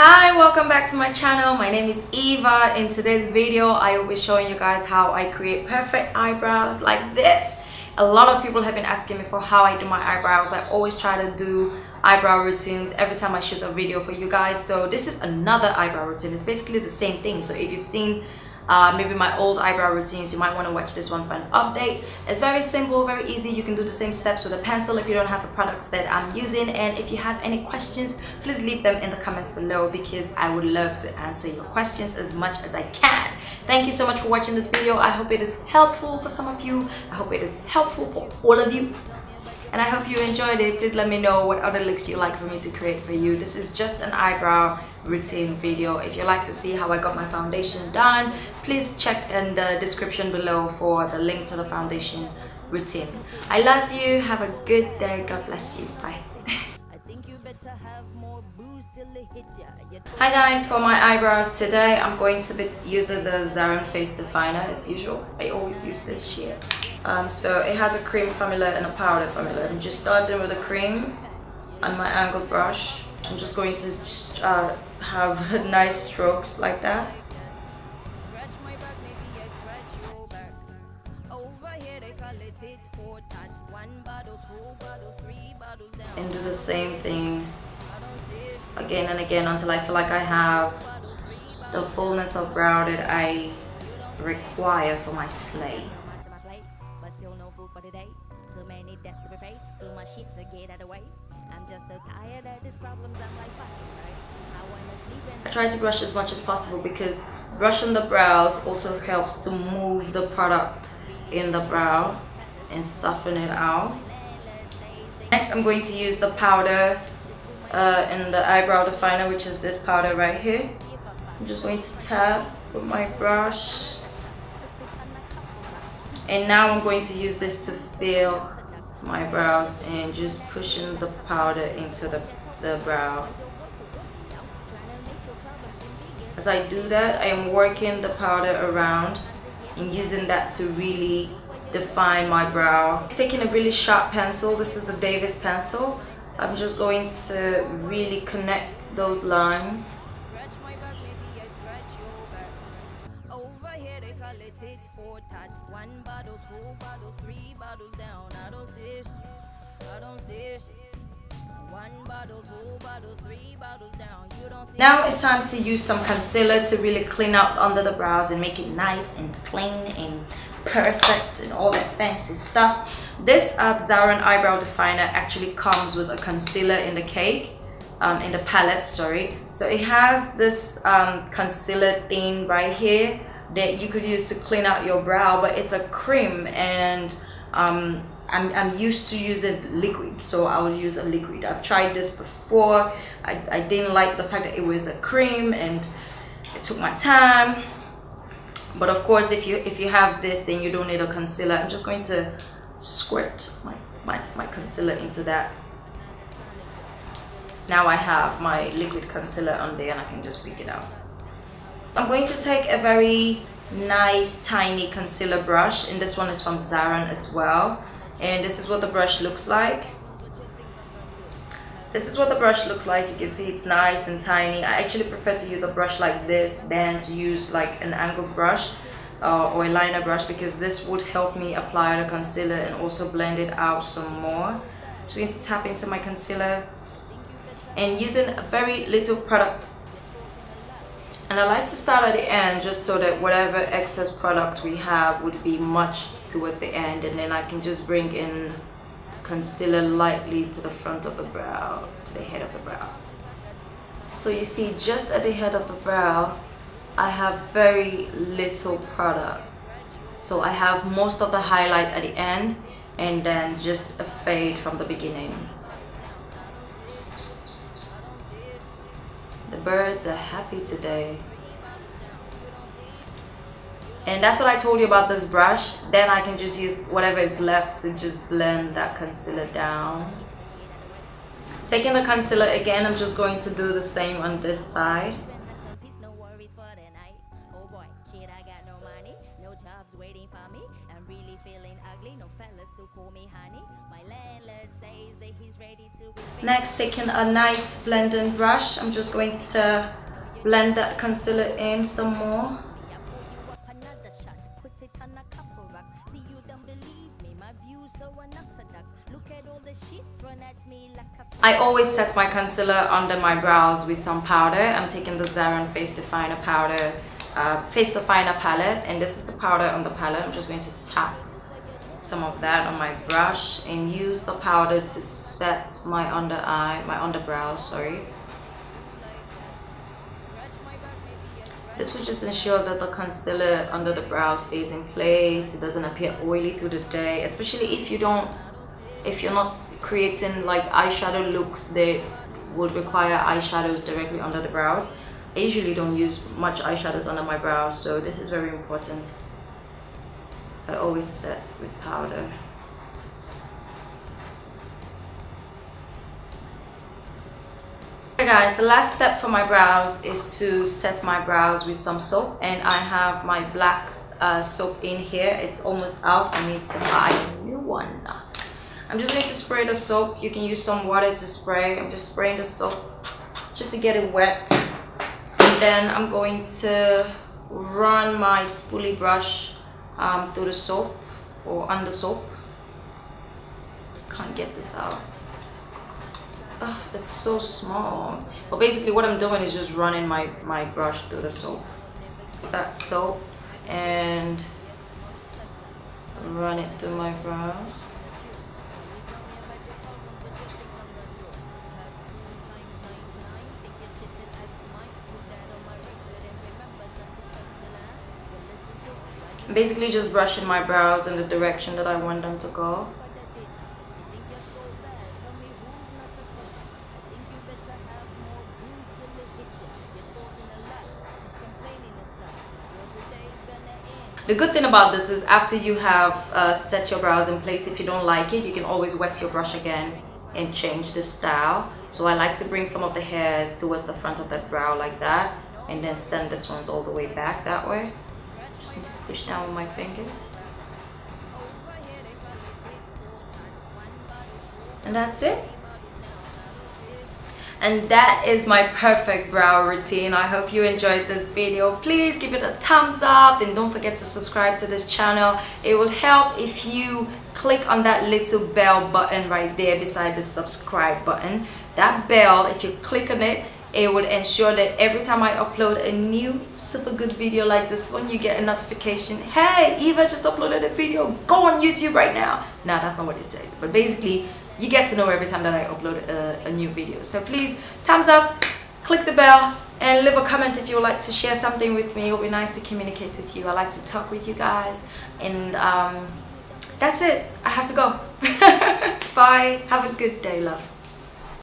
Hi, welcome back to my channel. My name is Eva. In today's video I will be showing you guys how I create perfect eyebrows like this. A lot of people have been asking me for how I do my eyebrows. I always try to do eyebrow routines every time I shoot a video for you guys, so this is another eyebrow routine. It's basically the same thing. So if you've seen maybe my old eyebrow routines, you might want to watch this one for an update. It's very simple, very easy. You can do the same steps with a pencil if you don't have the products that I'm using. And if you have any questions, please leave them in the comments below because I would love to answer your questions as much as I can. Thank you so much for watching this video. I hope it is helpful for some of you. I hope it is helpful for all of you. And I hope you enjoyed it. Please let me know what other looks you like for me to create for you. This is just an eyebrow routine video. If you'd like to see how I got my foundation done, please check in the description below for the link to the foundation routine. I love you. Have a good day. God bless you. Bye. Hi guys, for my eyebrows today I'm going to be using the Zaron face definer as usual. I always use this shit. So it has a cream formula and a powder formula. I'm just starting with the cream on my angled brush. I'm just going to just, have nice strokes like that. And do the same thing again and again until I feel like I have the fullness of brow that I require for my slay. I try to brush as much as possible because brushing the brows also helps to move the product in the brow and soften it out. Next, I'm going to use the powder in the eyebrow definer, which is this powder right here. I'm just going to tap with my brush. And now I'm going to use this to fill my brows and just pushing the powder into the brow. As I do that, I am working the powder around and using that to really define my brow. Taking a really sharp pencil, this is the Davis pencil. I'm just going to really connect those lines. Now it's time to use some concealer to really clean out under the brows and make it nice and clean and perfect and all that fancy stuff. This Zaron eyebrow definer actually comes with a concealer in the cake, in the palette, sorry. So it has this concealer thing right here that you could use to clean out your brow, but it's a cream and I'm used to using liquid, so I would use a liquid. I've tried this before. I didn't like the fact that it was a cream and it took my time. But of course, if you have this, then you don't need a concealer. I'm just going to squirt my concealer into that. Now I have my liquid concealer on there and I can just pick it out. I'm going to take a very nice tiny concealer brush, and this one is from Zaron as well. And this is what the brush looks like. This is what the brush looks like. You can see it's nice and tiny. I actually prefer to use a brush like this than to use like an angled brush or a liner brush, because this would help me apply the concealer and also blend it out some more. I'm just going to tap into my concealer and using a very little product. And I like to start at the end just so that whatever excess product we have would be much towards the end, and then I can just bring in concealer lightly to the front of the brow, to the head of the brow. So you see, just at the head of the brow I have very little product. So I have most of the highlight at the end and then just a fade from the beginning. The birds are happy today. And that's what I told you about this brush. Then I can just use whatever is left to just blend that concealer down. Taking the concealer again, I'm just going to do the same on this side. Next, taking a nice blending brush, I'm just going to blend that concealer in some more. I always set my concealer under my brows with some powder. I'm taking the Zaron Face Definer powder, Face Definer palette, and this is the powder on the palette. I'm just going to tap some of that on my brush and use the powder to set my underbrow, sorry. This will just ensure that the concealer under the brow stays in place. It doesn't appear oily through the day, especially if you're not creating like eyeshadow looks that would require eyeshadows directly under the brows. I usually don't use much eyeshadows under my brows, so this is very important. I always set with powder. Okay guys, the last step for my brows is to set my brows with some soap, and I have my black soap in here. It's almost out. I need to buy a new one. I'm just going to spray the soap. You can use some water to spray. I'm just spraying the soap just to get it wet, and then I'm going to run my spoolie brush through the soap or under soap. Can't get this out. It's so small. But basically what I'm doing is just running my brush through the soap. That soap, and run it through my brows. Basically just brushing my brows in the direction that I want them to go. The good thing about this is after you have set your brows in place, if you don't like it, you can always wet your brush again and change the style. So I like to bring some of the hairs towards the front of that brow like that, and then send this ones all the way back that way. Just need to push down with my fingers. And that's it. And that is my perfect brow routine. I hope you enjoyed this video. Please give it a thumbs up and don't forget to subscribe to this channel. It would help if you click on that little bell button right there beside the subscribe button. That bell, if you click on it, it would ensure that every time I upload a new super good video like this one, you get a notification. Hey, Eva just uploaded a video. Go on YouTube right now. No, that's not what it says. But basically, you get to know every time that I upload a new video. So please, thumbs up, click the bell, and leave a comment if you would like to share something with me. It would be nice to communicate with you. I like to talk with you guys. And that's it. I have to go. Bye. Have a good day, love.